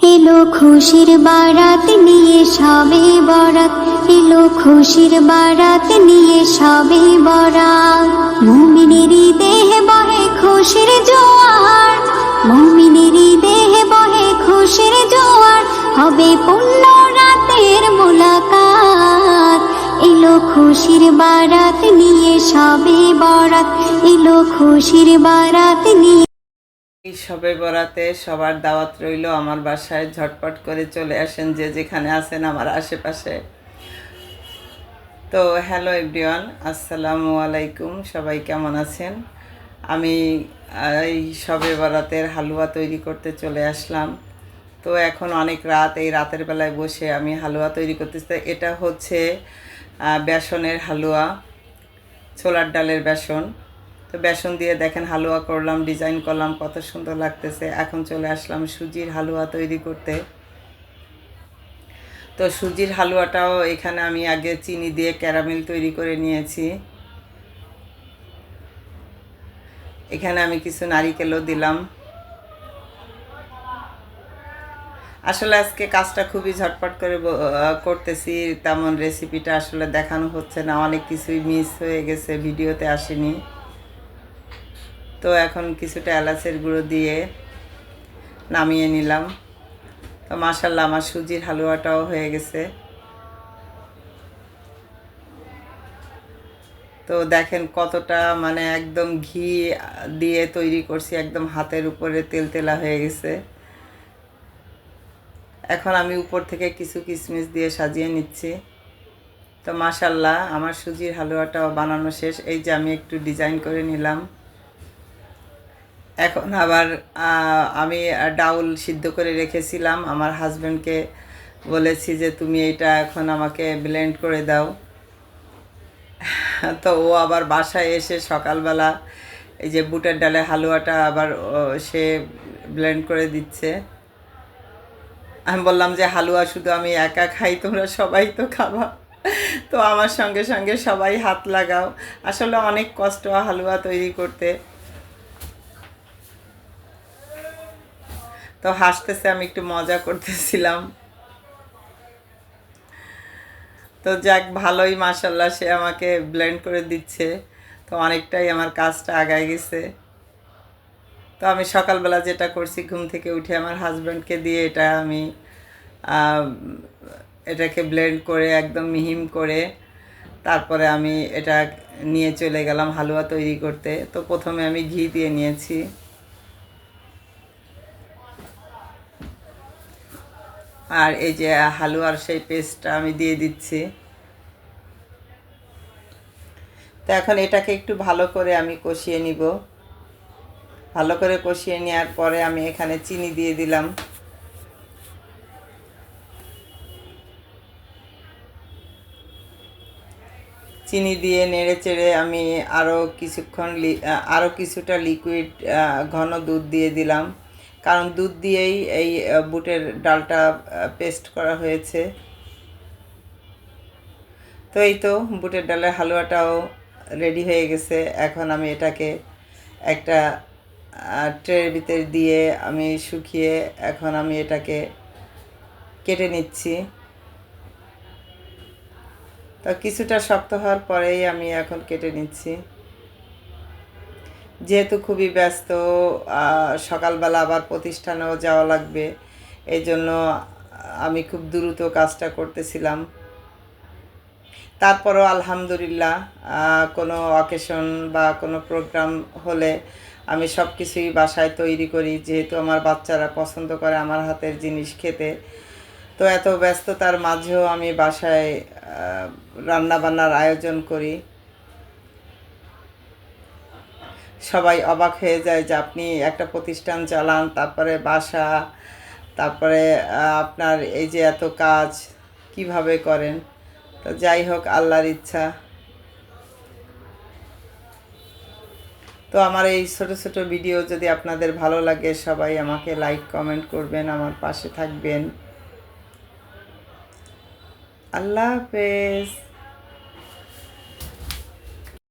এলো খুশির বারাত নিয়ে সবে বরাত, এলো খুশির বারাত নিয়ে সবে বরাত। মুমিনেরই দেহে বহে খুশির জোয়ার, মুমিনেরই দেহে বহে খুশির জোয়ার। হবে পুণ্য রাতের মুলাকাত, এলো খুশির বারাত নিয়ে সবে বরাত, এলো খুশির বারাত নিয়ে। এই সবে বরাতে সবার দাওয়াত রইল আমার বাসায়। ঝটপট করে চলে আসেন যে যেখানে আছেন আমার আশেপাশে। তো হ্যালো এভরিওয়ান, আসসালামু আলাইকুম। সবাই কেমন আছেন? আমি এই সবে বরাতের হালুয়া তৈরি করতে চলে আসলাম। তো এখন অনেক রাত, এই রাতের বেলায় বসে আমি হালুয়া তৈরি করতেছি। এটা হচ্ছে বেসনের হালুয়া, ছোলার ডালের বেসন। তো বেসন দিয়ে দেখেন হালুয়া করলাম, ডিজাইন করলাম, কত সুন্দর লাগতেছে। এখন চলে আসলাম সুজির হালুয়া তৈরি করতে। তো সুজির হালুয়াটাও এখানে আমি আগে চিনি দিয়ে ক্যারামেল তৈরি করে নিয়েছি। এখানে আমি কিছু নারিকেলও দিলাম। আসলে আজকে কাজটা খুবই ঝটপট করে করতেছি, তেমন রেসিপিটা আসলে দেখানো হচ্ছে না, অনেক কিছুই মিস হয়ে গেছে, ভিডিওতে আসেনি। তো এখন কিছুটা এলাচের গুঁড়ো দিয়ে নামিয়ে নিলাম। তো মাশাআল্লাহ আমার সুজির হালুয়াটাও হয়ে গেছে। তো দেখেন কতটা মানে একদম ঘি দিয়ে তৈরি করছি, একদম হাতের উপরে তেলতেলা হয়ে গেছে। এখন আমি উপর থেকে কিছু কিশমিশ দিয়ে সাজিয়ে নিচ্ছি। তো মাশাআল্লাহ আমার সুজির হালুয়াটাও বানানো শেষ। এই যে আমি একটু ডিজাইন করে নিলাম। এখন আবার আমি ডাউল সিদ্ধ করে রেখেছিলাম, আমার হাজব্যান্ডকে বলেছি যে তুমি এটা এখন আমাকে ব্লেন্ড করে দাও। তো ও আবার বাসায় এসে সকালবেলা এই যে বুটের ডালে হালুয়াটা আবার সে ব্লেন্ড করে দিচ্ছে। আমি বললাম যে হালুয়া শুধু আমি একা খাই, তোমরা সবাই তো খাবা, তো আমার সঙ্গে সঙ্গে সবাই হাত লাগাও। আসলে অনেক কষ্ট হালুয়া তৈরি করতে। তো হাসতেছে, আমি একটু মজা করতেছিলাম। তো যাক, ভালোই মাশাল্লাহ সে আমাকে ব্লেন্ড করে দিচ্ছে। তো অনেকটাই আমার কাজটা আগায় গেছে। তো আমি সকালবেলা যেটা করছি, ঘুম থেকে উঠে আমার হাজব্যান্ডকে দিয়ে এটা আমি এটাকে ব্লেন্ড করে একদম মিহিম করে তারপরে আমি এটা নিয়ে চলে গেলাম হালুয়া তৈরি করতে। তো প্রথমে আমি ঘি দিয়ে নিয়েছি। আর এই যে হালুয়ার সেই পেস্টটা আমি দিয়ে দিচ্ছি। তো এখন এটাকে একটু ভালো করে আমি কষিয়ে নিব। ভালো করে কষিয়ে নেওয়ার পরে আমি এখানে চিনি দিয়ে দিলাম। চিনি দিয়ে নেড়ে চেড়ে আমি আরও কিছুটা লিকুইড ঘন দুধ দিয়ে দিলাম, কারণ দুধ দিয়েই এই বুটের ডালটা পেস্ট করা হয়েছে। তো এই তো বুটের ডালের হালুয়াটাও রেডি হয়ে গেছে। এখন আমি এটাকে একটা ট্রের ভিতর দিয়ে আমি শুকিয়ে এখন আমি এটাকে কেটে নিচ্ছি। তো কিছুটা শক্ত হওয়ার পরেই আমি এখন কেটে নিচ্ছি। যেহেতু খুবই ব্যস্ত, সকালবেলা আবার প্রতিষ্ঠানেও যাওয়া লাগবে, এই জন্য আমি খুব দ্রুত কাজটা করতেছিলাম। তারপরও আলহামদুলিল্লাহ কোনো অকেশন বা কোনো প্রোগ্রাম হলে আমি সব কিছুই বাসায় তৈরি করি, যেহেতু আমার বাচ্চারা পছন্দ করে আমার হাতের জিনিস খেতে। তো এত ব্যস্ততার মাঝেও আমি বাসায় রান্নাবান্নার আয়োজন করি। সবাই অবাক হয়ে যায় যে আপনি একটা প্রতিষ্ঠান চালান, তারপরে বাসা, তারপরে আপনার এই যে এত কাজ কিভাবে করেন। তো যাই হোক, আল্লাহর ইচ্ছা। তো আমার এই ছোট ছোট ভিডিও যদি আপনাদের ভালো লাগে, সবাই আমাকে লাইক কমেন্ট করবেন, আমার পাশে থাকবেন। আল্লাহ হাফেজ।